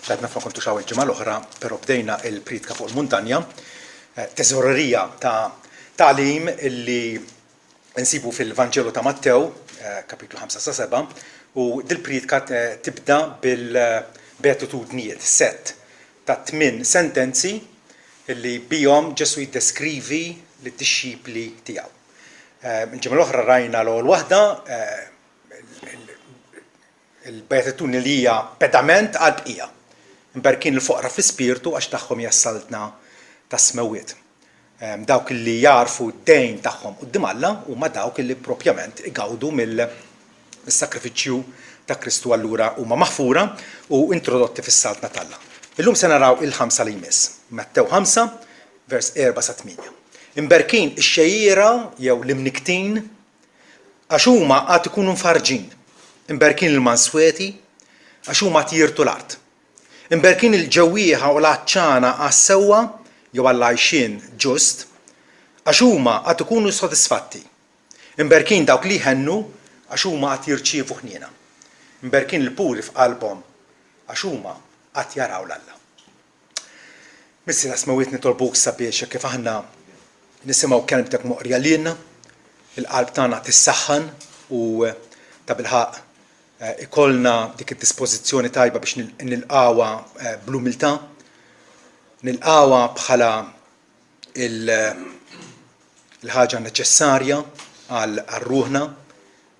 Għadna fa' kontu xaw il-ġimgħa l-oħra, però bdejna il-pridka fuq il-muntanja, teżorerija ta' tagħlim illi nsibu fil-Vanġelu ta' Mattew, kapitlu 5-7, u dil-pridka tibda bil-beatitudnijiet, set ta' 8 sentenzi illi bihom Ġesu jiddeskrivi lid-dixxipli tiegħu. Il-ġimgħa l-oħra rajna l-ewwel waħda il-beatitudni li hija pedament għall-bqija. Imberkin il-foqra fl-ispirtu għax tagħhom jassaltna tas-smewwiet. Dawk li jarfu d-dejn tagħhom quddiem Alla huma dawk li propjament igawdu mill-sakrifiċċju ta' Kristu allura huma maħfura u introdotti fis-saltna tal-Alla. Illum se naraw il-5 li jmiss. Mattew 5, vers 4-8. Imberkin ix-xejjiera jew l-imniktin għax huma qatt ikunu mfarġin. Imberkin il-mansweti għax huma jirtu l-art. Imberkin il-ġewwieħa u l-għaċċana għas-sewwa jew għall-għajxien ġust għax huma qatt ikunu sodisfatti. Imberkin dawk li jħennu għax huma qatt jirċievu ħniena. Imberkin il-puri f'qalbhom għax huma qatt jaraw l-Alla. Missi smewwiet nitolbuk sabiex kif aħna nisimgħu kelmtek moqrija lilna, il-qalb tagħna tissaħħan u ta' bilħaq ikollna dik id-dispożizzjoni tajba biex nilqawha bl-umiltà, nilqawha bħala il-ħaġa neċessarja għal ruħna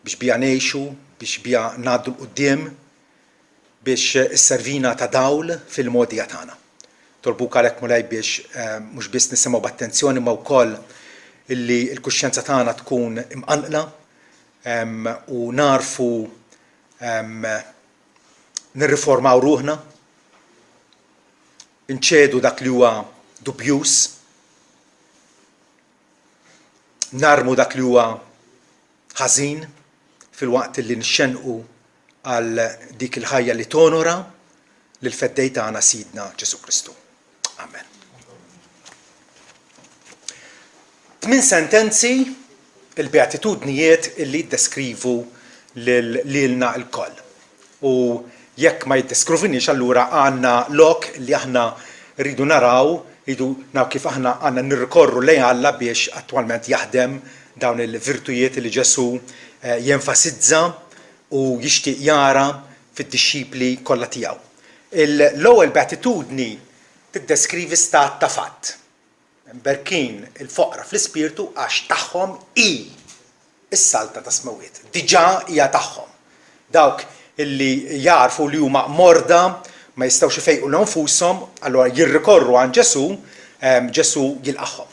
biex biha ngħixu, biex biha ngħaddu l-qudiem, biex isservina ta' dawl fil-mogħdija tagħna. Tolbuk għalhekk mulej biex mhux biss nisimgħu b'attenzjoni ma wkoll illi l-kuxjenza tagħna tkun imqanqla u narfu nirriformaw ruħna, inċedu dak li huwa dubjus, narmu dak li huwa ħażin fil-waqt li nxenqu għal dik il-ħajja li tonora lil feddej tagħna Sidna Ġesu Kristu. Amen. 8 sentenzi il-beatitudnijiet illi jiddeskrivu lilna l-koll. U jekk ma jiddeskrivinix allura għandna lok li aħna rridu naraw kif aħna għandna nirrikorru lejn Alla biex attwalment jaħdem dawn il-virtujiet li Ġesu jenfasizza u jixtieq jara fid-dixxipli kollha tiegħu. L-ewwel beatitudni tiddeskrivi stat ta' fatt. Imberkin il-foqra fl-ispirtu għax tagħhom is-salta ta' smewwiet. Diġà hija tagħhom. Dawk illi jarfu li huma morda ma jistgħux ifejqu l-anfushom, allura jirrikorru għand Ġesu, Ġesu jilqahom.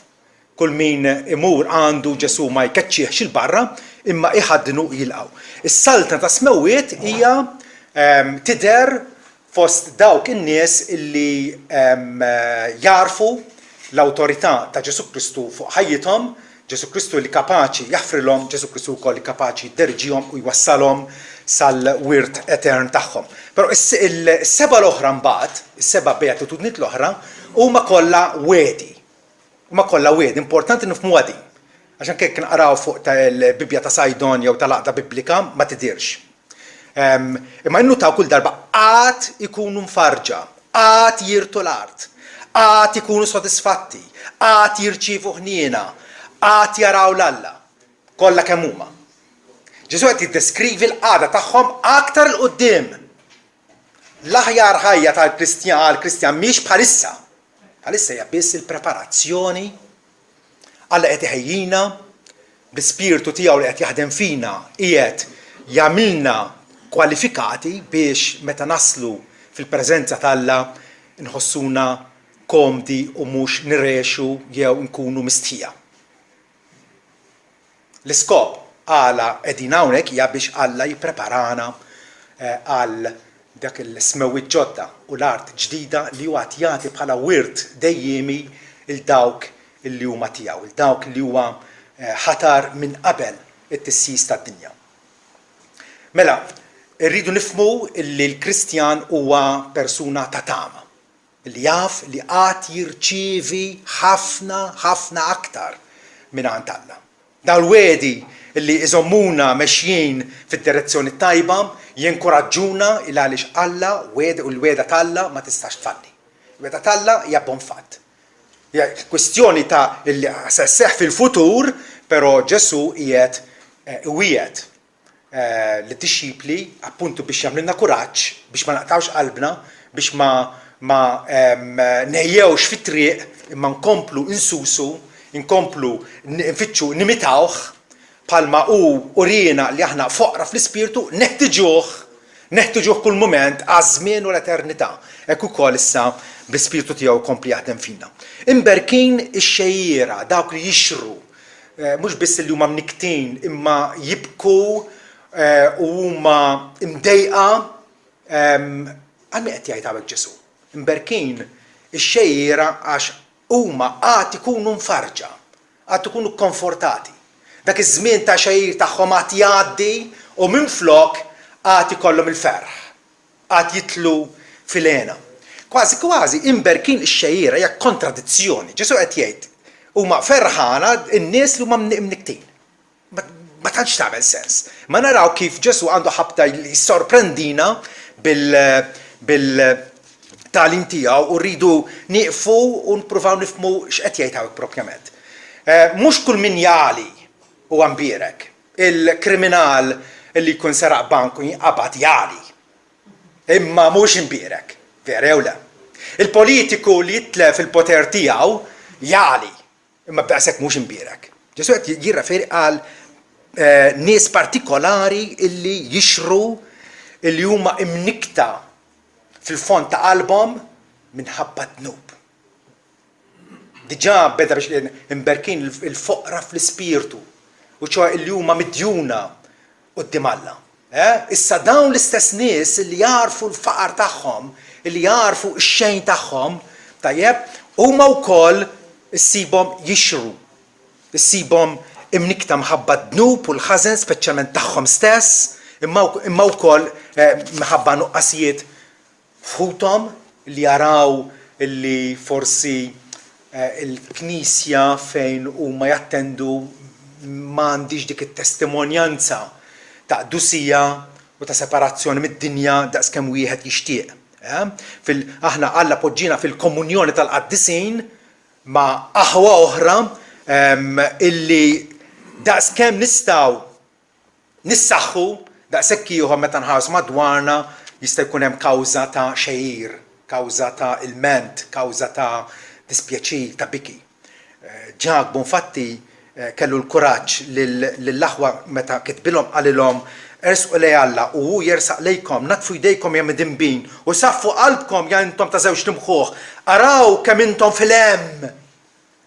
Kull min imur għandu Ġesu ma jkeċċieħx il-barra imma iħaddnu jilqgħu. Is-salta ta' smewwiet hija tidher fost dawk in-nies illi jarfu l-awtorità ta' Ġesu Kristu fuq ħajjithom, Ġesu Kristu li kapaċi jaħfrilhom, Ġesu Kristu wkoll li kapaċi jderġihom u jwassalhom sal-wirt etern tagħhom. Però is-seba' l-oħra mbagħad, is-seba' beatitudnijiet l-oħra huma kollha wedi. Huma kollha wedi, importanti nifhmuha din. Għax anke jekk naqraw fuq tal-Bibja ta' Sajdon jew tal-Għaqda Biblika ma tidirx. Imma nnutaw kull darba qatt ikunu mfarġa, qatt jirtu l-art, qatt ikunu sodisfatti, qatt jirċievu ħniena, qatt jaraw l-Alla, kollha kemm huma. Ġesu qed jiddeskrivi l-qagħda tagħhom aktar l quddiem. L-aħjar ħajja tal-Kristjan mhix bħalissa. Bħalissa hija biss il-preparazzjoni Alla qed iħejjina bl-ispirtu tiegħu li qed jaħdem fina qiegħed jagħmilna kwalifikati biex meta naslu fil-preżenza tal-Alla nħossuna komdi u mhux nirrexu jew nkunu mistħija. L-iskop għala qegħdin hawnhekk hija biex Alla jippreparana għal dak il-smewwiet ġodda u l-art ġdida li huwa jagħti bħala wirt dejjemi il dawk illi huma tiegħu, il dawk li huwa ħatar minn qabel it-tissis tad-dinja. Mela, irridu nifhmu li l-Kristjan huwa persuna ta' tama, li jaf li qatt jirċievi ħafna aktar minn għand Alla. Dawn l-wedi illi iżommuna mexjin fid-direzzjoni tajba, jinkoraġġuna il għaliex Alla u l-weda tal-Alla ma tistax tfalli. Il-weda tal-Alla hija bonfatt. Hija kwestjoni ta' illi se sseħħ fil-futur, però Ġesu qiegħed wiegħed lid-dixxipli appuntu biex jagħmlilna kuraġġ, biex ma naqtawx qalbna, biex ma nejjewx fit-triq, imma nkomplu insusu, nkomplu nfittxu nimitawh bħalma urina li aħna foqra fl-ispirtu neħtiġuh kull mument għaż-żmien u l-eternità. Hekk ukoll issa bl-ispirtu tiegħu jkompli jaħdem fina. Imberkin ix-xejjiera dawk li jixru, mhux biss li huma mniktin imma jibku u huma imdejqa għalmi qed jgħid hawnhekk Ġesu. Imberkin ix-xejjiera għax huma għad ikunu mfarġa, għad ikunu komfortati. Dak iż-żmien ta' xejjir tagħhom għad jgħaddi u minflok għad ikollhom il-ferħ, għad jitlu fil-għena. Kważi imberkin ix-xejjiera hija kontradizzjoni. Ġesu qed jgħid huma ferħana n-nies li huma mniktin. Ma tantx tagħmel sens. Ma naraw kif Ġesu għandu ħabta jissorprendina bil-talim tiegħu u rridu nieqfu u nippruvaw nifhmu x'qed jgħid hawnhekk proprjament. Mhux kull min jali huwa mbierek. Il-kriminal li jkun seraq banku jinqabad jali. Imma mhux imbierek, vera jew le. Il-politiku li jitlef il-poter tiegħu jali, imma b'daqshekk mhux imbierek. Ġesu qed jirreferi għal nies partikolari illi jixru illi huma imnikta fil-fond ta' qalbhom minħabba dnub. Diġà beda biex imberkin il-foqra fl-ispirtu u ċoħ illi huma midjuna quddiem Alla. Issa dawn l-istess nies illi jarfu l-faqar tagħhom, illi jarfu x-xejn tagħhom, tajjeb, huma wkoll issibhom jixru, issibhom imnikta mħabba dnub u l-ħażen speċjalment tagħhom stess, imma wkoll minħabba nuqqasijiet f'ħuthom li jaraw illi forsi il-Knisja fejn huma jattendu m'għandix dik it-testimonjanza ta' qdusija u ta' separazzjoni mid-dinja daqskemm wieħed jixtieq. Aħna Alla poġġina fil-komunjoni tal-qaddisin ma' aħwa oħra illi daqskemm nistgħu nissaħħu daqshekk ieħor meta nħarsu madwarna jista' jkun hemm kawża ta' xejjir, kawża ta' ilment, kawża ta' dispjaċir, ta' biki. Ġak infatti kellu l-kuraġġ lill-aħwa meta kitbilhom qalilhom ersqu lej Alla u hu jersaq lejkom, natfu jdejkom ja midinbin u saffu qalbkom ja intom ta' żewġ timħuh, araw kemm intom fil-hemm.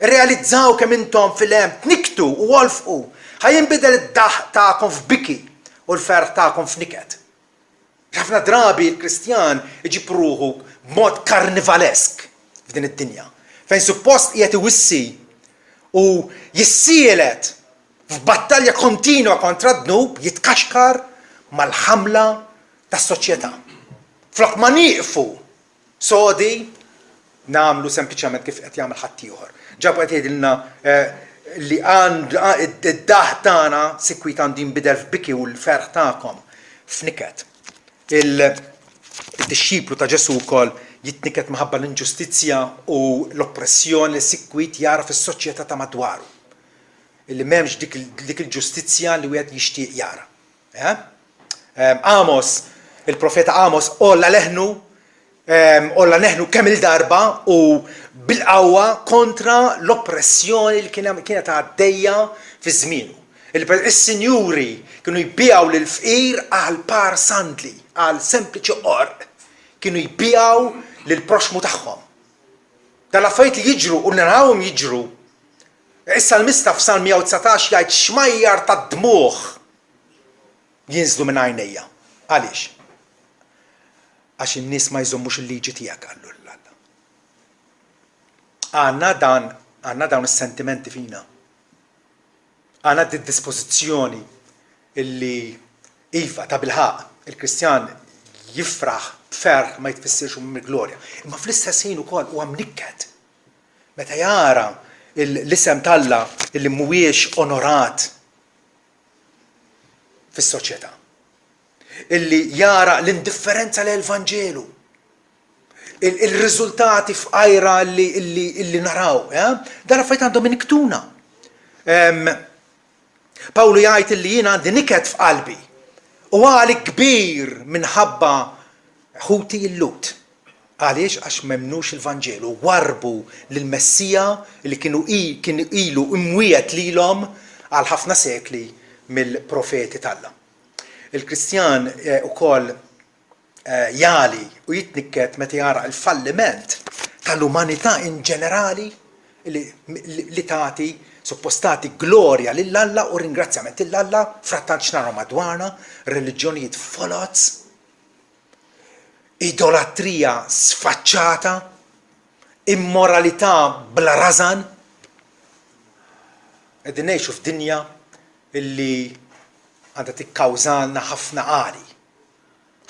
Realizzaw kemm intom fil-hemm, tniktu u wolfqu, ħajinbidel id-daħ tagħkom f'biki u l-ferħ tagħkom f'niket. Ħafna drabi l-Kristjan iġib ruħu b'mod karnivalesk f'din id-dinja, fejn suppost qiegħed iwissi u jissielet f'battalja kontinwa kontra d-dnub jitkaxkar mal-ħamla tas-soċjetà. Flok ma nieqfu sodi nagħmlu sempliċement kif qed jagħmel ħadd ieħor. Ġabu qed jgħidilna li id-daħ tagħna sikwit għandu jinbidel f'biki u l-ferħ tagħkom f'niket. Il-dixxiplu ta' Ġesu wkoll jitniket minħabba l-inġustizzja u l-oppressjoni li sikwit jara fis-soċjetà ta' madwaru. Illi m'hemmx dik il-ġustizzja li wieħed jixtieq jara. Amos, il-profeta Amos olla neħnu kemm il-darba u bil-qawwa kontra l-oppressjoni li kienet għaddejja fi żmienu. Is-sinjuri kienu jbiegħu lill-fqir għal par sandli, għal sempliċi qorq, kienu jbiegħu lill-proxmu tagħhom. Tal-affarijiet li jiġru u narawhom jiġru. Issa l-mista f'Salm 119 jgħid xmajjar ta' dmuħ jinżlu minn għajnejja. Għaliex? Għax in-nies ma jżommux il-liġi tiegħek għallu l-Alla. Għandna dawn is-sentimenti fina. Għandna d-dispożizzjoni illi iva ta' bilħaq il-Kristjan jifraħ b'ferħ ma jtfissirx mill-glorja. Imma fl-istess ħin ukoll huwa mnikket. Meta jara l-isem talla illi mhuwiex onorat fis-soċjetà. Illi jara l-indifferenza l-Evanġelu. Il-riżultati f'qajra illi naraw. Dan affarijiet għandhom iniktuna. Pawlu jgħid illi jien għandi niket f'qalbi u għali kbir minħabba ħuti il-lut. Għaliex għax memnux il-Vanġelu, warbu lill-Messija li kienu ilu imwiet lilhom għal ħafna sekli mill-profeti talla. Il-Kristjan ukoll jali u jitnikket meta jara l-falliment tal-umanità in ġenerali li tagħti suppostati glorja lill-Alla u ringrazzjament lill-Alla frattant x'naraw madwarna, reliġjonijiet folots, idolatrija sfaċċata, immoralità bla rażan. Qegħdin ngħixu f'dinja illi għandha tikkawżalna ħafna qali.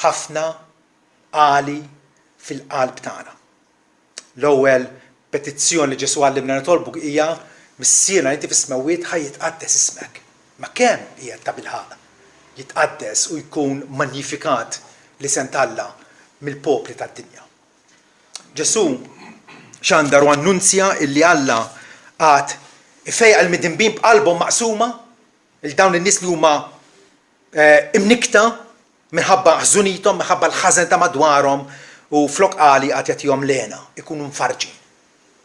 Ħafna qali fil-qalb tagħna. L-ewwel petizzjoni li Ġesu għallimna nitolbu hija missiena inti fis-smawiet ħaj jitqaddes ismek. Ma kemm hija ta' bilħaq jitqaddes u jkun magnifikat l-isem Alla mill-popli tad-dinja. Ġesu xandar u annunzja illi Alla għad ifejqa l-midinbin b'qalbhom maqsuma il-dawn in-nies li huma imnikta minħabba ħżunithom, minħabba l-ħażen ta' madwarhom u flok qali għad jagħtihom lena, ikunu mfarġin.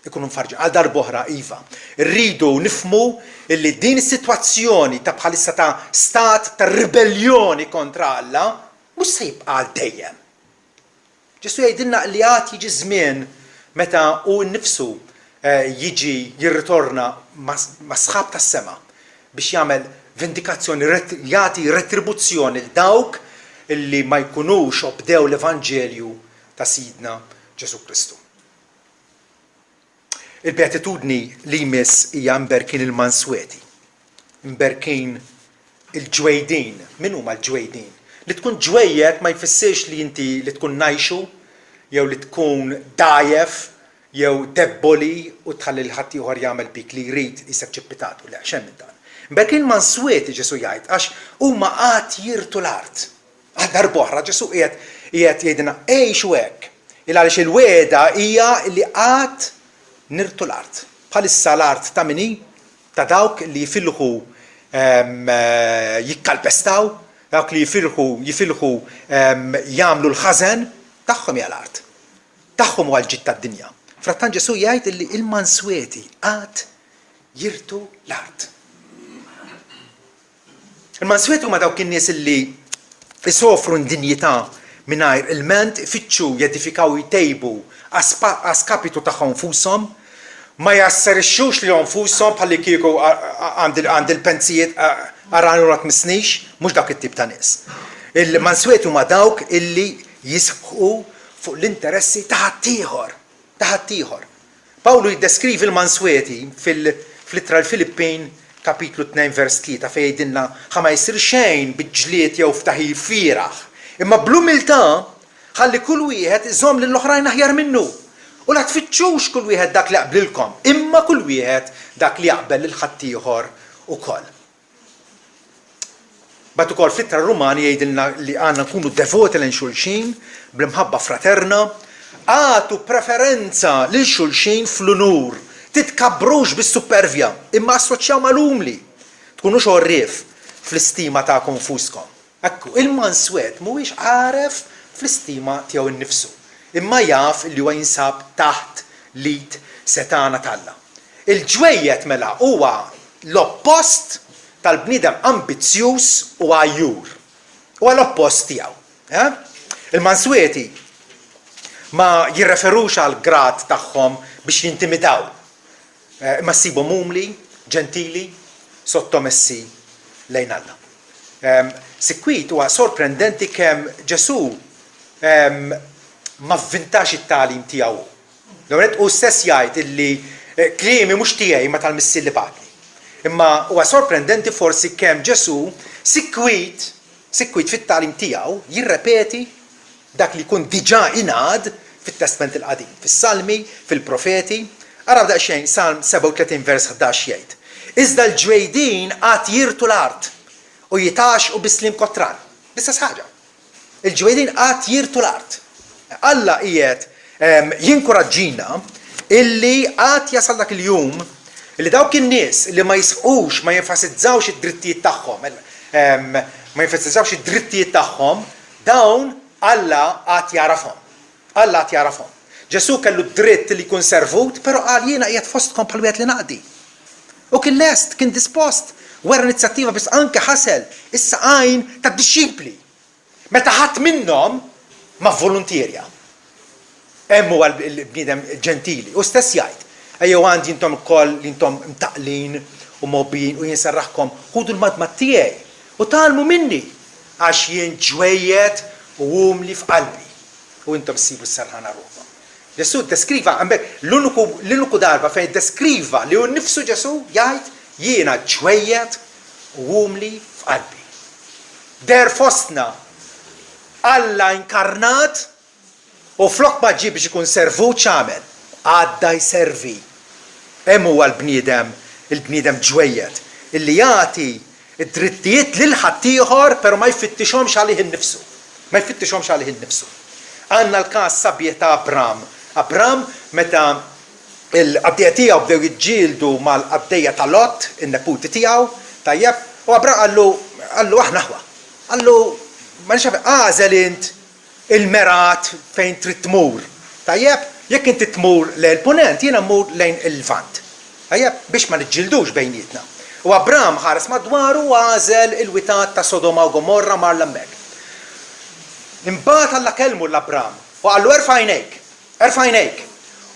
Għal darb'oħra iva. Rridu nifhmu illi din is-sitwazzjoni ta' bħalissa ta' stat ta' ribellioni kontra Alla mhux se jibqa' għal dejjem. Ġesu jgħidilna li għad jiġi żmien meta hu nnifsu jiġi jirritorna ma' sħab tas-sema biex jagħmel vendikazzjoni, jagħti retribuzzjoni l dawk illi ma jkunux obdew l-Evanġelju ta' Sidna Ġesu Kristu. Il-beatitudni li jmiss hija mberkin il-mansweti, mberkin il-ġwejdin. Min huma l-ġwejdin? Li tkun ġwejjed ma jfissirx li inti li tkun najxu, jew li tkun dajef, jew debboli u tħalli l-ħadd ieħor jagħmel bik li jrid isek ċippitatu. Le xemm minn dan. Mberkin mansweti Ġesu jgħid għax huma qatt jirtu l-art. Għal darb'oħra Ġesu qiegħed jgħidilna għejxu hekk. Għaliex il-weda hija li qatt nirtu l-art. Bħalissa l-art ta' mini, ta' dawk li jifilħu jikkalpestaw, dawk li jifilħu jagħmlu l-ħażen, tagħhom hija l-art. Tagħhom huwa l-ġid tad-dinja. Frattant Ġesu jgħid li il-mansweti qatt jirtu l-art. Il-mansweti huma dawk in-nies li isofru ndinjità mingħajr il-ment, ifittxu jedifikaw jtejbu għaskapitu tagħhom fushom, ma jasserixxux li nfushom bħalli kieku għand il-pensijiet aranu rat misnix, mhux dak it-tip ta' nies. Il-mansweti huma dawk illi jisħu fuq l-interessi ta' ħaddieħor. Pawlu jiddeskrivi l-mansweti fil-ittra l-Filippin kapitlu 2 vers 3 fejn jgħidilna ħa ma jsir xejn biġġliet jew ftaħir fieraħ. Imma bl-umiltà ħalli kull wieħed iżomm lill-oħrajn aħjar minnu. U la tfittxux kull wieħed dak li jaqblilkom, imma kull wieħed dak li jaqbel lil ħaddieħor ukoll. Bad ukoll fl-ittra Rumani jgħidilna li għandna nkunu devoti lejn xulxin, bl-imħabba fraterna, għatu preferenza lil xulxin fl-unur, titkabbrux bis-supervja, imma assoċjaw mal-umli, tkunux orrif fl-istima tagħkom fuskom. Ekku, il-manswet mhuwiex għaref fl-istima tiegħu innifsu, imma jaf li huwa jinsab taħt lid setana Alla. Il-ġwejjed mela huwa l-oppost tal-bniedem ambizzjuż u għajjur. Huwa l-oppost tiegħu. Il-mansweti ma jirreferux għal grad tagħhom biex jintimidaw. Ma ssibhom umli, ġentili, sottomessi lejn Alla. Sikwit huwa sorprendenti kemm Ġesu ma vvintax it-tagħlim tiegħu. L-għonet u stess jgħid illi kliemi mhux tiegħi ma tal-missil li bagħtni. Imma huwa sorprendenti forsi kemm Ġesu sikwit fit-tagħlim tiegħu jirrepeti dak li jkun diġà ingħad fit-Testament il-Qadim, fis-Salmi, fil-Profeti. Araw daqsxejn Salm 37 vers 11 jgħid. Iżda l-ġwejdin qatt jirtu l-art u jitax u bislim kotran. Bissa ħaġa. Il-ġwejdin għat jirtu l-art. Alla qiegħed jinkoraġġina illi għat jasal dak il-jum illi dawk in-nies li ma jisqux, ma jenfasizzawx id-drittijiet tagħhom, dawn Alla għat jarafhom. Alla għat jarafhom. Ġesu kellu dritt li jkun servut, però qal jiena qiegħed fostkom bħal wieħed li naqdi. U kien lest, kien dispost, wara inizjattiva biss anke ħasel issa għajn ta' disċipli. Meta ħadd minnhom ma' volontierja. Hemm huwa l-bniedem ġentili. U stess jgħid, ejjew għandi intom ukoll li intom mtaqlin u mobbin u jien serraħkom ħudu l-madma tiegħi u talmu minni għax jien ġwejjed u umli f'qalbi. U intom sibu s-sarħana ruħkom. Ġesu deskriva, l-uniku darba fejn deskriva li hu nnifsu Ġesu jgħid jiena ġwejjed u umli f'qalbi. Der fostna Alla inkarnat u flok ma ġib biex ikun servut x'għamel, għadda jservi. Hemm huwa l-bniedem, il-bniedem ġwejjed, illi jagħti id-drittijiet lil ħaddieħor però ma jfittixhomx għalih innifsu. Ma jfittixhomx għalih innifsu. Għandna l-każ sabiħ ta' Abram meta l-qabdejja tiegħu bdew jiġġieldu mal-qabdejja ta' Lot, in-neputi tiegħu, tajjeb, u Abram qallu aħna ħwa. Qallu ma nixaf għażel int il-merat fejn trid tmur. Tajjeb, jekk inti tmur lejn punent, jiena mmur lejn il-Lvant. Tajjeb, biex ma niġġildux bejnietna. U Abram ħares madwaru u għażel il-witat ta' Sodoma u Gomorra mar l-hemmhekk. Imbagħad Alla kelmu l-Abram u qallu erfa' għajnejk.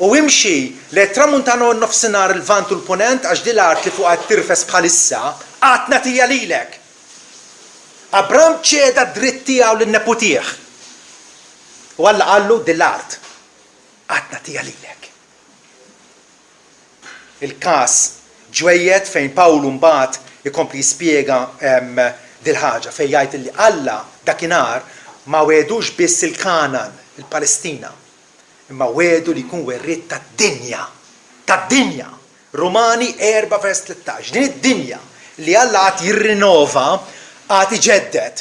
U imxi li tramuntana u nofsinhar il-Lvant u l-Punent għax din l-art li fuq qed tirfes bħalissa qatt nagħtiha lilek. Abram ċeda dritt tiegħu lin-neputih. U Alla qallu din l-art qatt nagħtiha lilek. Il-każ ġwejjed fejn Pawlu mbagħad ikompli jispjega dil ħaġa fejn jgħid li Alla dakinhar ma wedux biss il-Kanan, il-Palestina, imma wedu li jkun werriet tad-dinja. Romani 4:13. Din id-dinja li Alla għad jirrinova, għad iġeddet.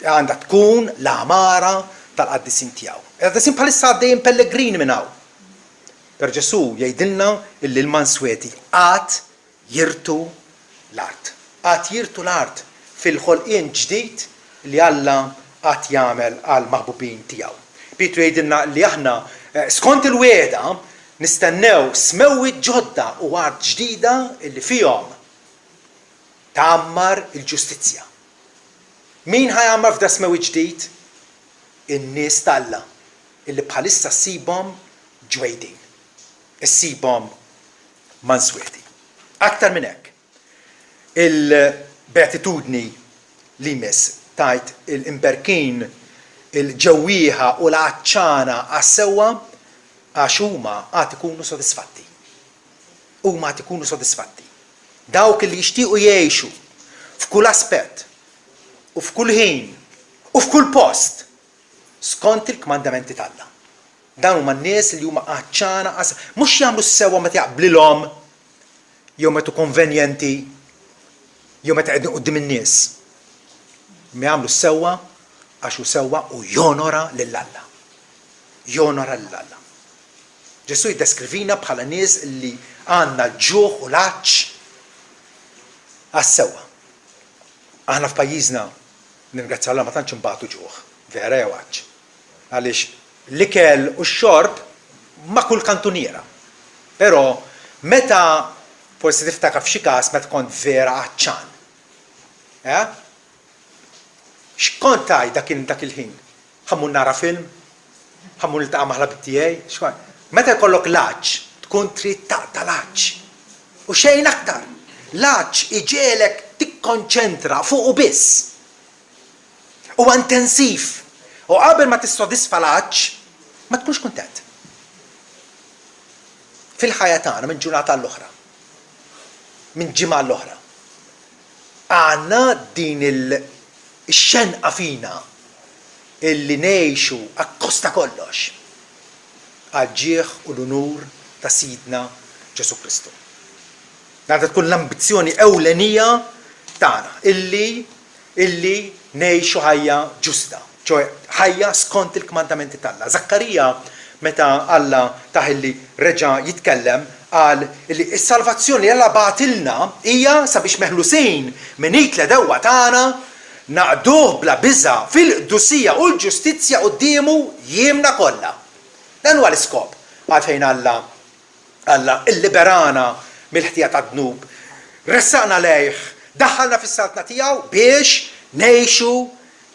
Għandha tkun l-amara tal-qaddisin tiegħu. Il-qaddisin bħalissa għaddejjin pellegrini minn hawn. Per Ġesu jgħidilna illi l-Mansweti għad jirtu l-art. Għad jirtu l-art fil-ħolqien ġdid li Alla għad jagħmel għal maħbubin tiegħu. Pietru jgħidilna li aħna skont il-weda nistennew smewwiet ġodda u art ġdida illi fihom tagħammar il-ġustizzja. Min ħajammar f'da smewwiet ġdid? In-nies ta' Alla illi bħalissa ssibhom ġwejdin. Issibhom Mansweti. Aktar minn hekk. Il-beatitudni li miss tajt il-imberkin, il-ġewwieħa u l-għaċċana għas-sewwa għax huma għad ikunu sodisfatti. Huma għad ikunu sodisfatti. Dawk li jixtiequ jgħixu f'kull aspett u f'kull ħin u f'kull post skont il-kmandamenti tal-Alla. Dan huma n-nies li huma għaċċana mhux jagħmlu s-sewwa meta jaqblilhom jew meta konvenjenti jew meta qegħdin quddiem in-nies. Ma jagħmlu s-sewwa għax hu sewwa u jonora lill-Alla. Jonora lill-Alla. Ġesu jiddeskrivina bħala nies li għandna l-ġuħ u l-għaċċ għas-sewwa. Aħna f'pajjiżna ningrazzja Alla ma tantx imbagħtu ġuħ, vera jew għaċċ. Għaliex l-ikel u x-xorb ma' kull kantuniera. Però meta forsi tiftakar f'xi każ meta kont vera għaċċan. X'kont taj dak il-ħin? Ħammur nara film? Ħammur niltaqa' maħlabit tiegħi? Meta jkollok l-għaġġ, tkun trid taqta' l-għaġġ. U xejn aktar. L-għaġġ iġielek tikkonċentra fuq u biss. Huwa intensiv. U qabel ma tissodisfa l-għaġġ, ma tkunx kuntent. Fil-ħajja tagħna minn ġurnata l-oħra. Minn ġimgħa l-oħra. Għandna din il-xenqa fina illi ngħixu akkosta kollox għal-ġieħ u l-unur ta' Sidna Ġesu Kristu. Għandha tkun l-ambizzjoni ewlenija tagħna illi illi ngħixu ħajja ġusta, ċoe ħajja skont il-kmandamenti tal-Alla. Zakkarija meta Alla taħilli reġa' jitkellem qal li s-salvazzjoni li Alla bagħtilna hija sabiex meħlusin minn itla dewwa tagħna naqduh bla biża' fil-qdusija u l-ġustizzja qudiemu jiemna kollha. Dan huwa l-iskop għalfejn Alla illiberana mill-ħtija tad-dnub, ressaqna lejh, daħħalna fis-saltna tiegħu biex ngħixu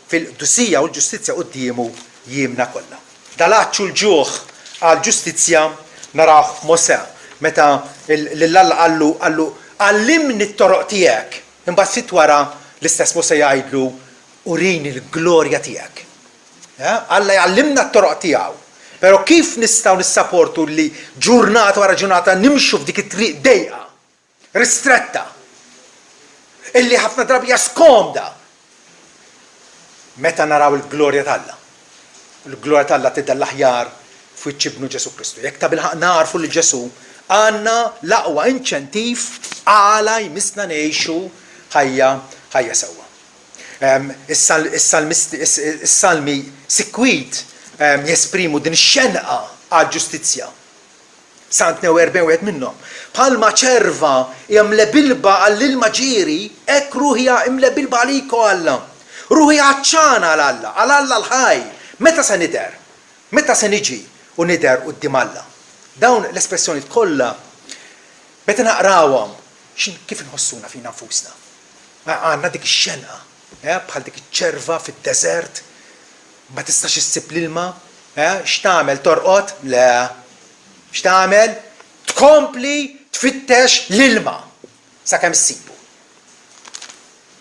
fil-qdusija u l-ġustizzja qudiemu jiemna kollha. Dal-għaċċu l-ġuħ għal-ġustizzja naraw Mosè meta l-Alla qallu għallimni t-toroq tiegħek. Imbagħad fit wara l-istess Mosè jgħidlu urini l-glorja tiegħek. Alla jgħallimna t-toroq tiegħu. Però kif nistgħu nissapportu li ġurnata wara ġurnata nimxu f'dik it-triq dejqa, ristretta, illi ħafna drabi hija skomda meta naraw il-glorja tal-Alla. Il-glorja tal-Alla tidher l-aħjar f'wiċċ ibnu Ġesu Kristu. Jekk ta' bilħaq narfu li Ġesu għandna l-aqwa inċentiv għala jmissna ngħixu ħajja sewwa. Is-salmi sikwit jesprimu din ix-xenqa għall-ġustizzja. Sant 42 minnhom. Bħalma ċerva hija mlebilba għall-ilma ġieri, hekk ruħi mlebilba għaliku Alla. Ruħi għaċċana għal Alla l-ħaj. Meta se nidher? Meta se niġi u nidher quddiem Alla? Dawn l-espressjoni kollha meta naqrawhom kif inħossuna fina nfusna. Għandna dik ix-xenqa, bħal dik iċ-ċerva fid-deżert, ma tistax issib l-ilma, x'tagħmel torqod? Le. X'tagħmel? Tkompli tfittex l-ilma sakemm issibu.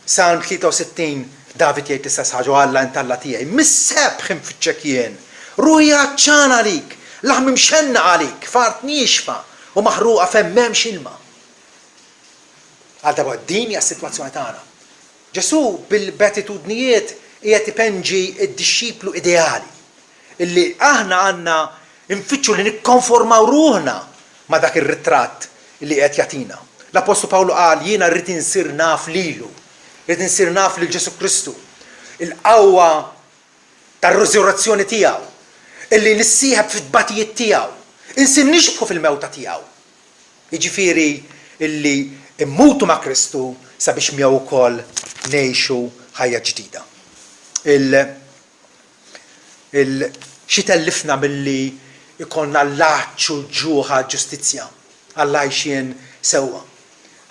Salm 63 David jgħid l-istess ħaġa Alla int Alla tiegħi, mis-sebħ infittxek jien, ruħi għaċċana għalik, laħmi mxenna għalik, fart nixfa u maħruqa fejn m'hemmx ilma. Għal darba din hija s-sitwazzjoni tagħna. Ġesu bil-beatitudnijiet qiegħed ipenġi d-dixxiplu ideali illi aħna għandna nfittxu li nikkonformaw ruħna ma' dak ir-ritratt li qed jagħtina. L-Apostlu Pawlu qal jiena rrid insir naf lilu, rrid insir naf lil Ġesu Kristu, il-qawwa tar-riżurazzjoni tiegħu, illi nissieħeb fit-tbatijiet tiegħu, insir nixbħu fil-mewta tiegħu. Jiġifieri illi immutu ma' Kristu sabiex miegħu wkoll ngħixu ħajja ġdida. Xi tellifna milli ikollna l-laċċu ġuħa ġustizzja Alla għajxien sewwa.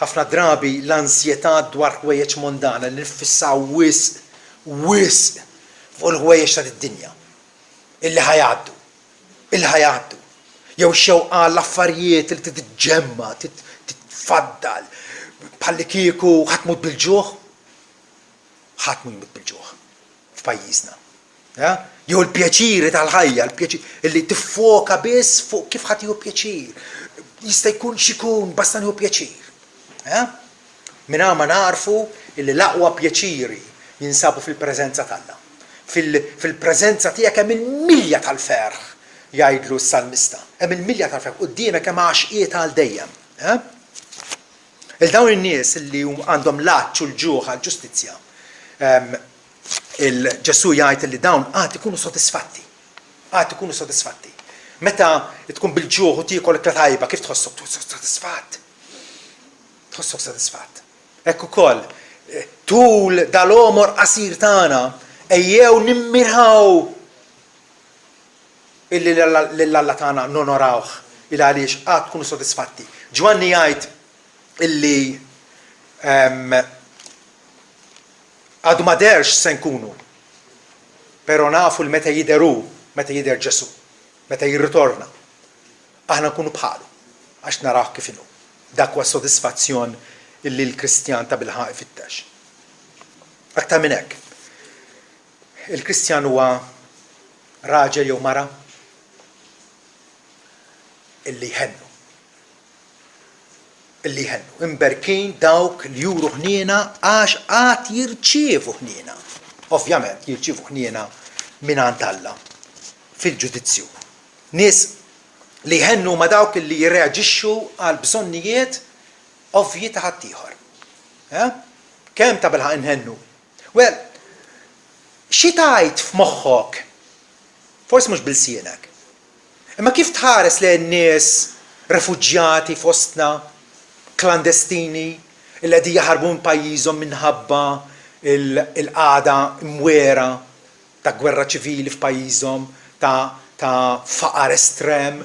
Ħafna drabi l-ansjetà dwar ħwejjeġ mondana li nfissaw wisq fuq il-ħwejjeġ tad-dinja illi ħajgħaddu. Jew xewqa l-affarijiet li titġemma, titfaddal bħalli kieku ħadd mut bil-ġuħ. Ħadd mu jmut bil-ġuħ f'pajjiżna. Jew il-pjaċiri tal-ħajja, illi tiffoka biss fuq kif ħadd jieħu pjaċir. Jista' jkun x'ikun basta nieħu pjaċir. Mingħajr ma narfu illi l-aqwa pjaċiri jinsabu fil-preżenza tagħna. Fil-preżenza tiegħek hemm il-milja tal-ferħ jgħidlu s-salmista. Hemm il-milja tal-ferħ quddiemek hemm għaxqiet għal dejjem. Il-dawn in-nies li għandhom l-aċċ u l-ġuħ għall-ġustizzja, il-Ġesu jgħid li dawn għad ikunu sodisfatti. Meta tkun bil-ġuħ u tiekol ikla tajba, kif tħossok? Tħossok sodisfatt. Hekk ukoll tul dal-omor qasir tagħna ejjew nimmirħaw illi l-Alla tagħna nonorawh il għaliex għad tkunu sodisfatti. Ġwanni jgħid illi għadu ma derx se nkunu, pero nafu meta jidher Ġesu, meta jirritorna, aħna nkunu bħalu, għax naraw kif inhu. Dak huwa sodisfazzjon illi l-Kristjan ta' bilħaq ifittex. Aktar minn hekk, il-Kristjan huwa raġel jew mara illi jħennu. Imberkin dawk li juru ħniena għax għad jirċievu ħniena. Ovvjament jirċievu ħniena mingħand Alla fil-ġudizzju. Nies li jħennu ma dawk li jirreaġixxu għal bżonnijiet ovvji ta' ħadd ieħor. Kemm ta' bilħaq inħennu Well, xi tajt f'moħħok, forsi mhux bil-sienek, imma kif tħares lejn nies refuġjati fostna, klandestini, il qegħdin jaħarbu minn pajjiżhom minħabba il-qagħda mwera ta' gwerra ċivili f'pajjiżhom, ta' faqar estrem,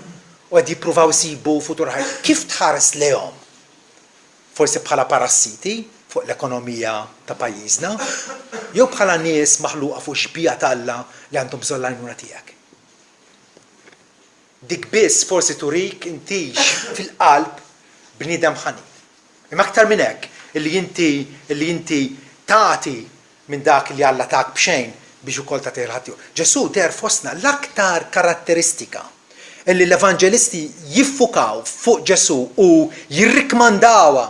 u qed jippruvaw isibu futur ħajja. Kif tħares lejhom? Forsi bħala parassiti fuq l-ekonomija ta' pajjiżna, jew bħala nies maħluqa fuq xbija talla li għandhom bżonn l-għajnuna tiegħek. Dik biss forsi turik intix fil-qalb bniedem ħanin. Imma aktar minn hekk illi inti tagħti minn dak li Alla tak b'xejn biex ukoll tagħti l-ħadd. Ġesu der fostna l-aktar karatteristika illi l-evanġelisti jiffukaw fuq Ġesu u jirrikmandawha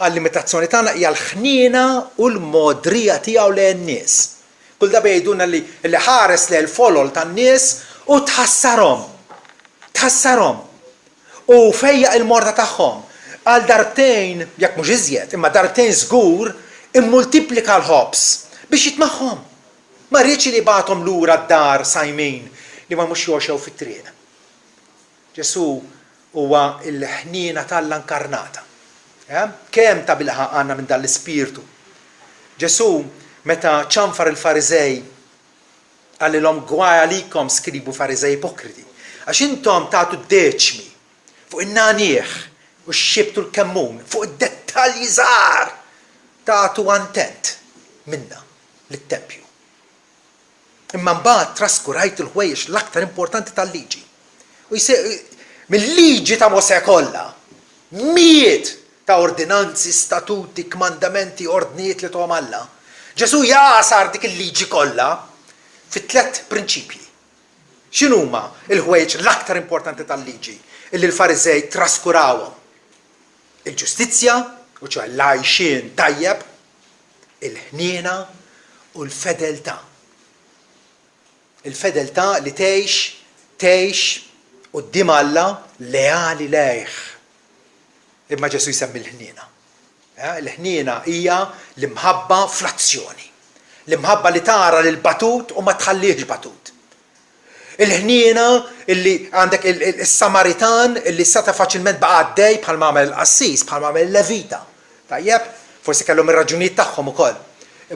għall-limitazzjoni tagħna hija l-ħniena u l-modrija tiegħu lejn nies. Kull darba jgħidulna li ħares lejn il-folol tan-nies u tħassarhom. U fejjaq il-morda tagħhom. Għal darbtejn, jekk mhux iżjed, imma darbtejn żgur immultiplika l-ħobs biex jitmaħħom. Ma rridx li bagħthom lura d-dar sajmin li ma mhux joxew fit-triq. Ġesu huwa l-ħniena tal-inkarnata. Kemm ta' bilħa għandna minn dan l-ispirtu. Ġesu meta ċanfar il-Farizej għallilhom gwaja għalikom skribu Farizej ipokriti, għax intom tagħtu d-deċmi fuq in-nanieħ u x-xibtu l-kemmun, fuq id-dettalji żgħar tagħtu antent minna lit-tempju. Imma mbagħad traskurajt il-ħwejjex l-aktar importanti tal-liġi. U mill-liġi ta' Mosè kollha, miet ta' ordinanzi, statuti, kmandamenti, ordnijiet li tuhom Alla. Ġesu jasar dik il-liġi kollha fi 3 prinċipji. X'inhuma il-ħwejjeġ l-aktar importanti tal-liġi illi l-Fariżej traskurawhom? Il-ġustizzja, u ċoħ l-għajxien tajjeb, il-ħniena u l-fedeltà. Il-fedeltà li tgħix quddiem Alla leali lejh. Imma Ġesu jsemmi l-ħniena. L-ħniena hija l-imħabba fl-azzjoni. L-imħabba li tara lil-batut u ma tħallihx batut. Il-ħniena illi għandek il-Samaritan illi seta faċilment baqa' għaddej bħal magħmel il-Qassis, bħal magħmel il-Levita. Tajjeb, forsi kellhom ir-raġunijiet tagħhom ukoll.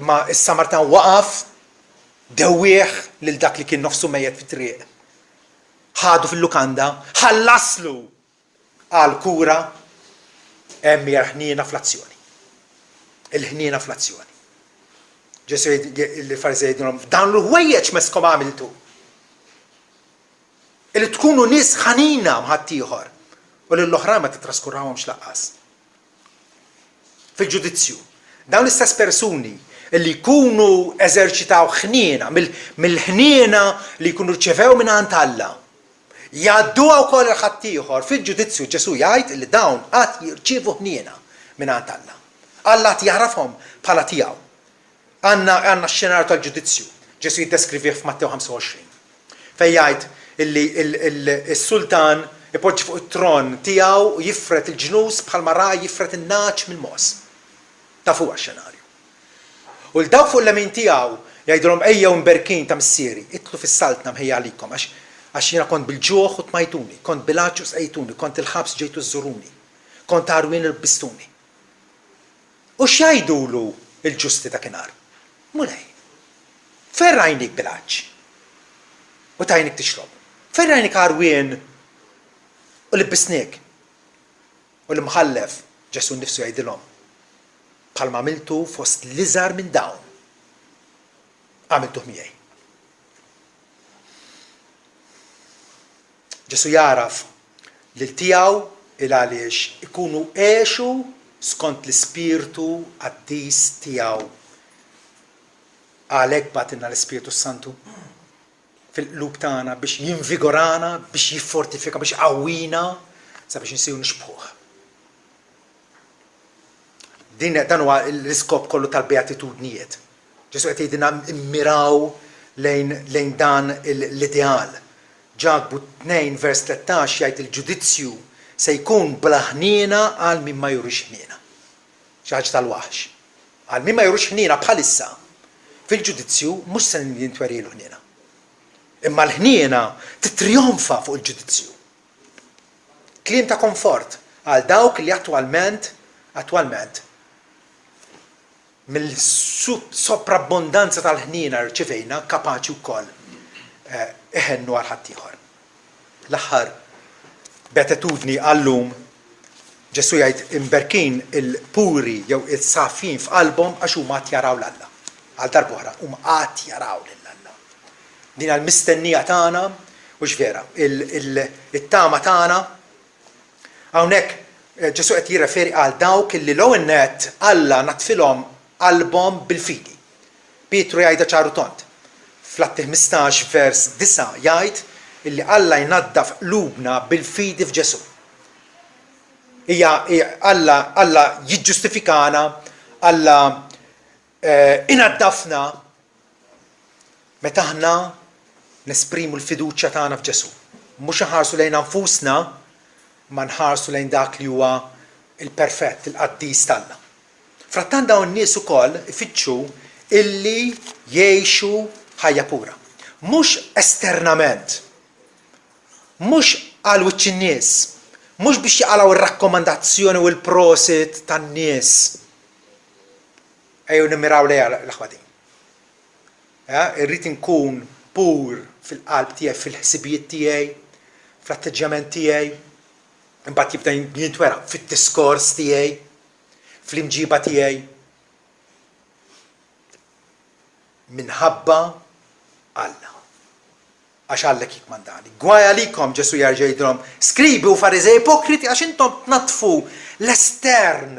Imma is-Samaritan waqaf dewwieħ lil dak li kien nofsu mejjed fit-triq. Ħadu fil-lukanda, ħallaslu għal kura hemm ħniena fl-azzjoni. Il-ħniena fl-azzjoni. Ġesu il-Fariżej jgħidulhom f'dan l-ħwejjeġ meskom għamiltu. Illi tkunu nies ħanina mħaddieħor u lill-oħrajn ma titraskurawhomx laqqas. Fil-ġudizzju, dawn l-istess persuni li jkunu eżerċitaw ħniena mill-ħniena li jkunu rċevew minn Alla, jgħadduha wkoll il-ħaddieħor fil-ġudizzju Ġesu jgħid li dawn qatt jirċievu ħniena minn Alla. Alla jarafhom bħala tiegħu. Għandna x-xenarju tal-ġudizzju. Ġesu jiddeskrivih f'Mattew 25. Fejn jgħid illi il-sultan ipoġġi fuq it-tron tiegħu u jifret il-ġnus bħalma ra jifret in-naċ mill-mos. Ta' fuq għax-xenarju. U l-dawk fuq l-lemin tiegħu jgħidulhom ejjew imberkin ta' missieri, itlu fis-saltna mħejja għalikom għax jiena kont bil-ġuħ u tmajtuni, kont bil-għaġġ u sqejtuni, kont il-ħabs ġejtu żżuruni, kont għarwien irbistuni. U x'jgħidulu l-ġusti ta' kienar? Mulej. Fejn rajnik bil-għaġġ? U tajnik tixrob. Fejn rajnik għarwien u libbisnik? U l-mħallef Ġesu nnifsu jgħidilhom bħalma għamiltu fost l-iżgħar minn dawn. Għamiltuh miegħi. Ġesu jaraf lil tiegħu il għaliex ikunu għexu skont l-Ispirtu Qaddis tiegħu. Għalhekk bagħtilna l-Ispirtu Santu fil-qlub tagħna biex jinvigorana, biex jiffortifika, biex jqawwina sabiex insiru nixbħuh. Dan huwa l-iskop kollu tal-beatitudnijiet. Ġesu qed jgħidilna immiraw lejn dan l-ideal. Ġagbu 2 vers 13 jgħid il-ġudizzju se jkun bla ħniena għal min ma jurux ħniena. Xi ħaġa tal-waħx. Għal min ma jurux ħniena bħalissa fil-ġudizzju mhux se jintwerilu ħniena. Imma l-ħniena titrjonfa fuq il-ġudizzju. Kliem ta' komfort għal dawk li attwalment mill-soprabbondanza tal-ħniena rċivejna kapaċi wkoll iħennu għal ħadd ieħor. L-aħħar beatitudni għallum Ġesu jgħid imberkin il-puri jew il-safin f'qalbhom għax huma qed jaraw l-Alla. Għal darb'oħra huma qed jaraw lill-Alla. Din għall-mistennija tagħna u x'vera, it-tama tagħna hawnhekk Ġesu qed jirreferi għal dawk illi l-ewwel nett Alla natfilhom qalbhom bil-fidi. Pietru jgħidha ċaru tont. Fl-Atti 15 vers 9 jgħid illi Alla jnaddaf qlubna bil-fidi f'Ġesu. Alla jiġġustifikana, Alla inaddafna meta aħna nesprimu l-fiduċja tagħna f'Ġesu. Mhux nħarsu lejn anfusna, ma nħarsu lejn dak li huwa il-perfett, il-qaddis tagħna. Frattant dawn in-nies ukoll ifittxu illi jgħixu ħajja pura. Mhux esternament, mhux għal wiċċ in-nies, mhux biex jaqalaw ir-rakkomandazzjoni u l-prosit tan-nies. Ejjew nimmiraw lejha l-aħwadi. Irrid inkun pur fil-qalb tiegħi, fil-ħsibijiet tiegħi, fl-atteġġjament tiegħi, imbagħad jibda jintwera fit-diskors tiegħi, fl-imġiba tiegħi. Minħabba Alla. Għax Alla kif mandani. Gwaj għalikom Ġesu jerġa' jgħidilhom, skribi u fariżej ipokriti għax intom tnatfu l-estern,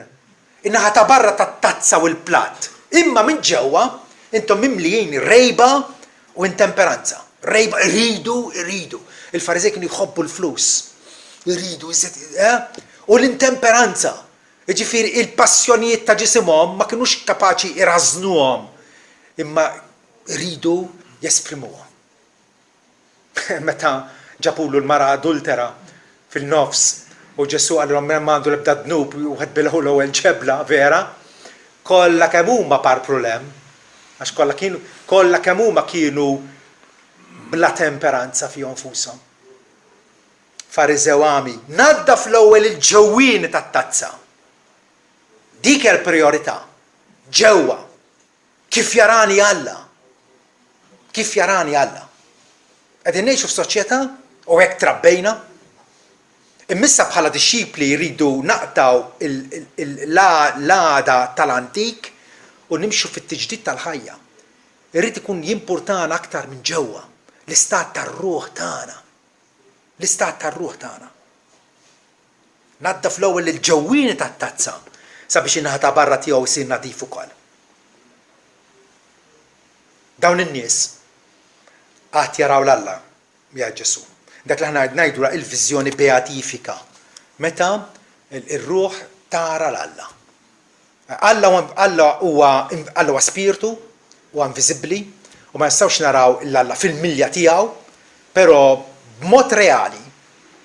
in-naħa ta' barra tat-tazza u l-platt. Imma minn ġewwa intom mimlijin rejba u intemperanza. Rejba iridu. Il-fariżej kienu jħobbu l-flus. Iridu, u l-intemperanza. Jiġifieri il-passjonijiet ta' ġisimhom ma kinux kapaċi irażnuhom, imma iridu jesprimuhom. Meta ġapulu l-mara adultera fil-nofs u Ġesu għallhom m'għandu l-ebda dnub u ħadbilgħu l-ewwel ġebla vera, kollha kemm huma par problem, għax kollha kemm huma kienu bla temperanza fihom nfushom. Fariżew għami, naddaf l-ewwel il-ġewwien tat-tazza. Dik hija l-prijorità. Ġewwa. Kif jarani Alla. Kif jarani Alla. Qegħdin ngħixu f'soċjetà u hekk trabbejna. Immissa bħala dixxipli jridu naqtaw l-għada tal-antik u nimxu fit-tiġdid tal-ħajja. Irrid ikun jimpurtana aktar minn ġewwa, l-istat tar-ruħ tagħna. L-istat tar-ruħ tagħna. Naddaf l-ewwel il-ġewwien tat-tazza sabiex in-naħa ta' barra tiegħu jsir nadif ukoll. Dawn in-nies qatt jaraw l-Alla ja Ġesu. Dak li aħna ngħidu il-viżjoni beatifika. Meta ir-ruħ tara l-Alla. Alla huwa spiritu, huwa inviżibbli u ma nistgħux naraw l-Alla fil-milja tiegħu, però b'mod reali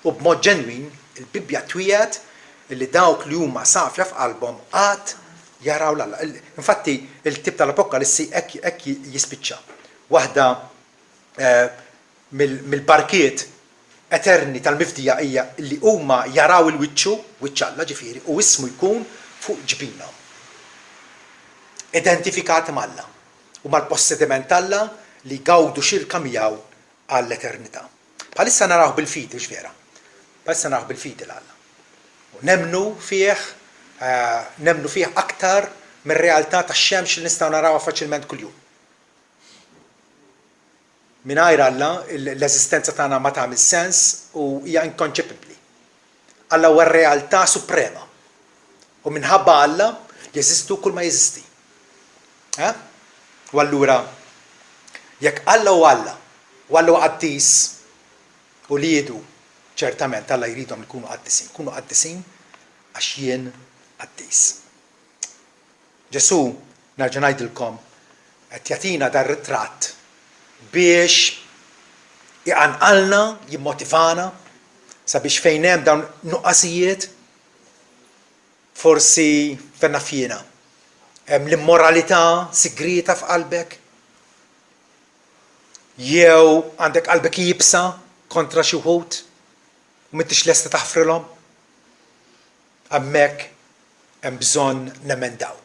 u b'mod ġenwin il-Bibbja twiegħed li dawk li huma safja f'qalbhom qatt jaraw l-Alla. Infatti il-tip tal-Apokalissi hekk jispiċċa. Waħda mill-barkiet eterni tal-mifdija hija li huma jaraw il-wiċċu, wiċċ Alla ġifieri, u ismu jkun fuq ġbinhom. Identifikati mal-Alla u mal-possediment Alla li gawdu xirka miegħu għall-eternità. Bħalissa naraw bil-fidi x'vera. Bħalissa naraw bil-fidi l-Alla. U nemnu fih aktar mir-realtà tax-xemx li nistgħu narawha faċilment kuljum. Mingħajr Alla l-eżistenza tagħna ma tagħmel sens u hija inconceivably. Alla huwa r-realtà suprema. U minħabba Alla jeżistu kull ma jeżisti. U allura jekk Alla u Alla qaddis u li jiedu ċertament Alla jridhom ikunu qaddisin għax jien qaddis. Ġesu nerġa' ngħidilkom qed jagħtina dan ritratt biex iqanqalna, jimmotivana sabiex fejn hemm dawn nuqqasijiet forsi fenna fjena. Hemm l-immoralità sigrita f'qalbek, jew għandek qalbek jibsa kontra xi wħud u m'intix lesta taħfrilhom. Hemmhekk hemm bżonn nemendaw.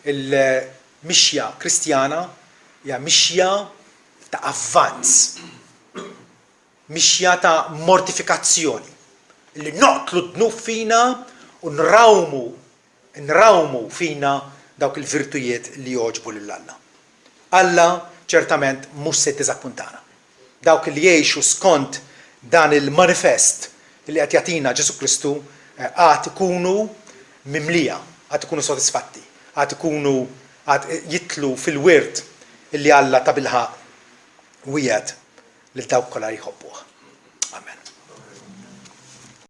Il-mixja Kristjana hija mixja ta' avvanz, mixja ta' mortifikazzjoni, li noqtlu d-dnub fina u nrawmu fina dawk il-virtujiet li jogħġbu lil Alla. Alla ċertament mhux se jiddiżappuntana. Dawk li jgħixu skont dan il-manifest li qed jagħtina Ġesu Kristu għad ikunu mimlija, għad ikunu sodisfatti, għad jitlu fil-wirt illi Alla ta' bilħaq wiegħed lil dawk kollha jħobbuh. Amen.